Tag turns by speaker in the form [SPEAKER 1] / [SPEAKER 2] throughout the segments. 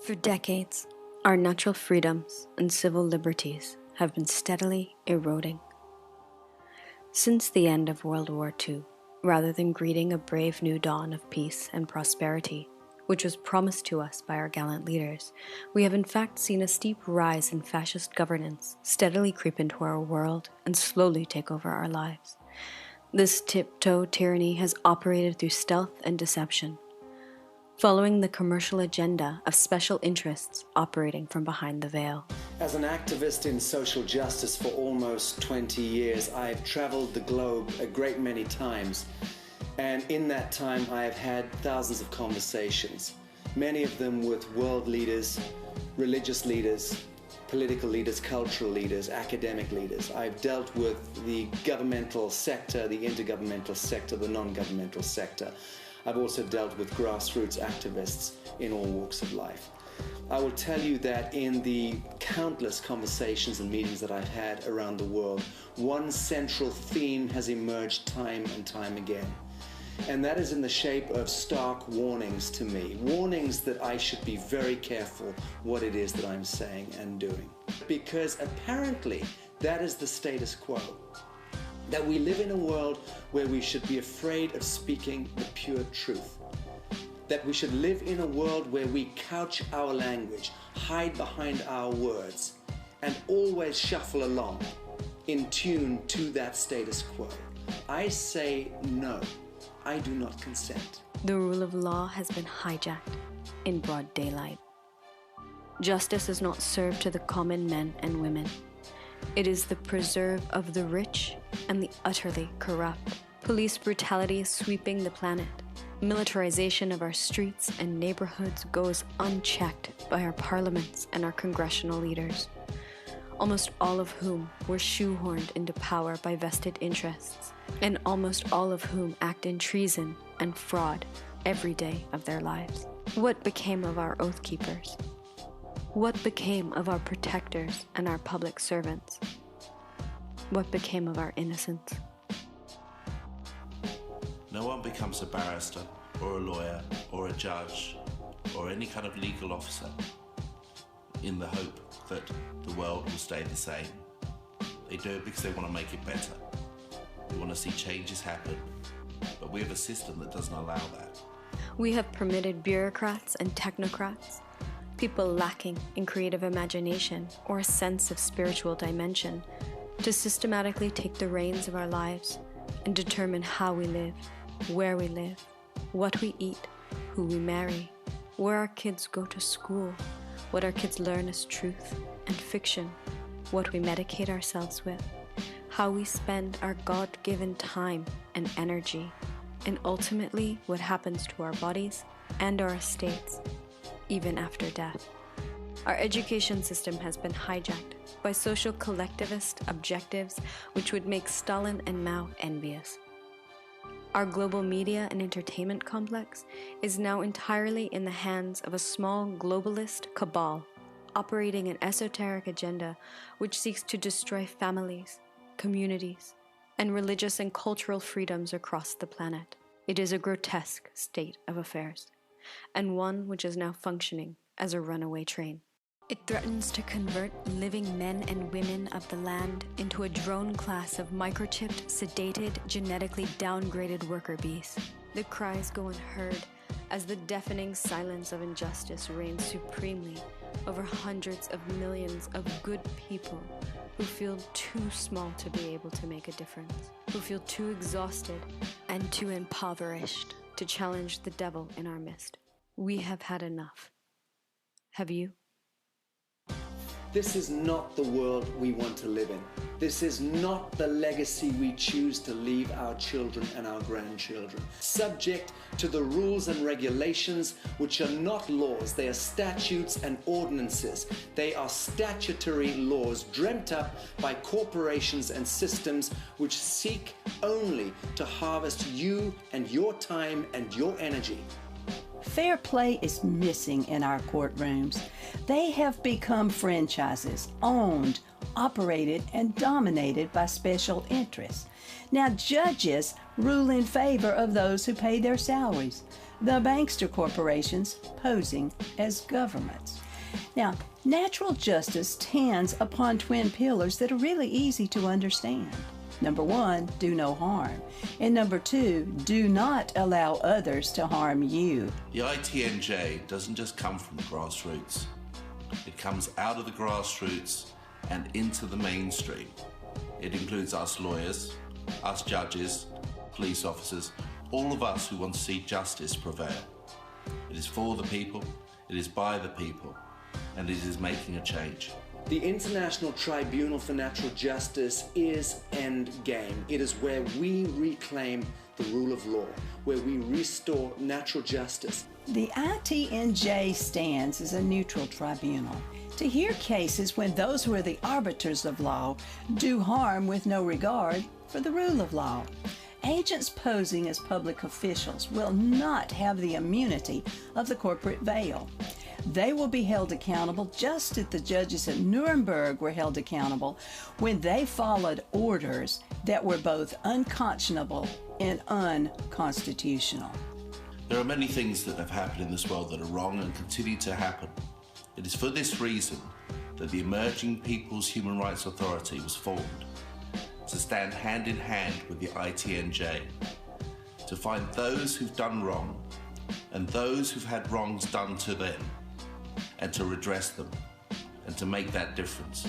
[SPEAKER 1] For decades, our natural freedoms and civil liberties have been steadily eroding. Since the end of World War II, rather than greeting a brave new dawn of peace and prosperity, which was promised to us by our gallant leaders, we have in fact seen a steep rise in fascist governance steadily creep into our world and slowly take over our lives. This tiptoe tyranny has operated through stealth and deception, following the commercial agenda of special interests operating from behind the veil.
[SPEAKER 2] As an activist in social justice for almost 20 years, I've traveled the globe a great many times. And in that time, I have had thousands of conversations, many of them with world leaders, religious leaders, political leaders, cultural leaders, academic leaders. I've dealt with the governmental sector, the intergovernmental sector, the non-governmental sector. I've also dealt with grassroots activists in all walks of life. I will tell you that in the countless conversations and meetings that I've had around the world, one central theme has emerged time and time again. And that is in the shape of stark warnings to me. Warnings that I should be very careful what it is that I'm saying and doing. Because apparently that is the status quo. That we live in a world where we should be afraid of speaking the pure truth. That we should live in a world where we couch our language, hide behind our words, and always shuffle along in tune to that status quo. I say no. I do not consent.
[SPEAKER 1] The rule of law has been hijacked in broad daylight. Justice is not served to the common men and women. It is the preserve of the rich and the utterly corrupt. Police brutality is sweeping the planet. Militarization of our streets and neighborhoods goes unchecked by our parliaments and our congressional leaders, almost all of whom were shoehorned into power by vested interests, and almost all of whom act in treason and fraud every day of their lives. What became of our oath keepers? What became of our protectors and our public servants? What became of our innocence?
[SPEAKER 3] No one becomes a barrister or a lawyer or a judge or any kind of legal officer in the hope that the world will stay the same. They do it because they want to make it better. They want to see changes happen, but we have a system that doesn't allow that.
[SPEAKER 1] We have permitted bureaucrats and technocrats, people lacking in creative imagination or a sense of spiritual dimension, to systematically take the reins of our lives and determine how we live, where we live, what we eat, who we marry, where our kids go to school, what our kids learn as truth and fiction, what we medicate ourselves with, how we spend our God-given time and energy, and ultimately what happens to our bodies and our estates, even after death. Our education system has been hijacked by social collectivist objectives which would make Stalin and Mao envious. Our global media and entertainment complex is now entirely in the hands of a small globalist cabal operating an esoteric agenda which seeks to destroy families, communities, and religious and cultural freedoms across the planet. It is a grotesque state of affairs, and one which is now functioning as a runaway train. It threatens to convert living men and women of the land into a drone class of microchipped, sedated, genetically downgraded worker bees. The cries go unheard as the deafening silence of injustice reigns supremely over hundreds of millions of good people who feel too small to be able to make a difference, who feel too exhausted and too impoverished to challenge the devil in our midst. We have had enough. Have you?
[SPEAKER 2] This is not the world we want to live in. This is not the legacy we choose to leave our children and our grandchildren. Subject to the rules and regulations which are not laws, they are statutes and ordinances. They are statutory laws dreamt up by corporations and systems which seek only to harvest you and your time and your energy.
[SPEAKER 4] Fair play is missing in our courtrooms. They have become franchises, owned, operated, and dominated by special interests. Now, judges rule in favor of those who pay their salaries, the bankster corporations posing as governments. Now, natural justice tends upon twin pillars that are really easy to understand. Number 1, do no harm. And number 2, do not allow others to harm you.
[SPEAKER 3] The ITNJ doesn't just come from the grassroots. It comes out of the grassroots and into the mainstream. It includes us lawyers, us judges, police officers, all of us who want to see justice prevail. It is for the people, it is by the people, and it is making a change.
[SPEAKER 2] The International Tribunal for Natural Justice is endgame. It is where we reclaim the rule of law, where we restore natural justice.
[SPEAKER 4] The ITNJ stands as a neutral tribunal to hear cases when those who are the arbiters of law do harm with no regard for the rule of law. Agents posing as public officials will not have the immunity of the corporate veil. They will be held accountable just as the judges at Nuremberg were held accountable when they followed orders that were both unconscionable and unconstitutional.
[SPEAKER 3] There are many things that have happened in this world that are wrong and continue to happen. It is for this reason that the Emerging People's Human Rights Authority was formed, to stand hand in hand with the ITNJ, to find those who've done wrong and those who've had wrongs done to them, and to redress them, and to make that difference.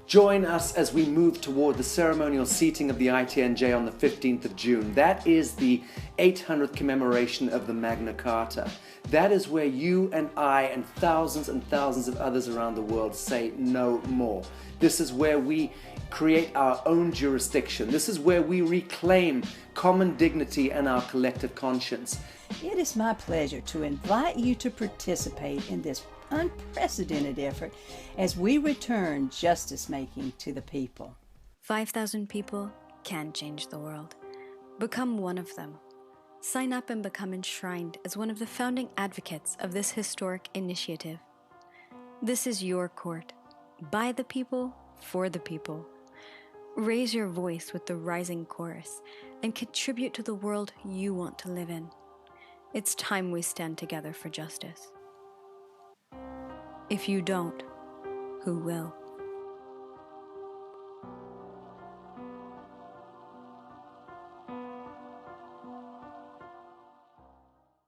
[SPEAKER 2] Join us as we move toward the ceremonial seating of the ITNJ on the 15th of June. That is the 800th commemoration of the Magna Carta. That is where you and I and thousands of others around the world say no more. This is where we create our own jurisdiction. This is where we reclaim common dignity and our collective conscience.
[SPEAKER 4] It is my pleasure to invite you to participate in this unprecedented effort as we return justice making to the people.
[SPEAKER 1] 5,000 people can change the world. Become one of them. Sign up and become enshrined as one of the founding advocates of this historic initiative. This is your court, by the people, for the people. Raise your voice with the rising chorus and contribute to the world you want to live in. It's time we stand together for justice. If you don't, who will?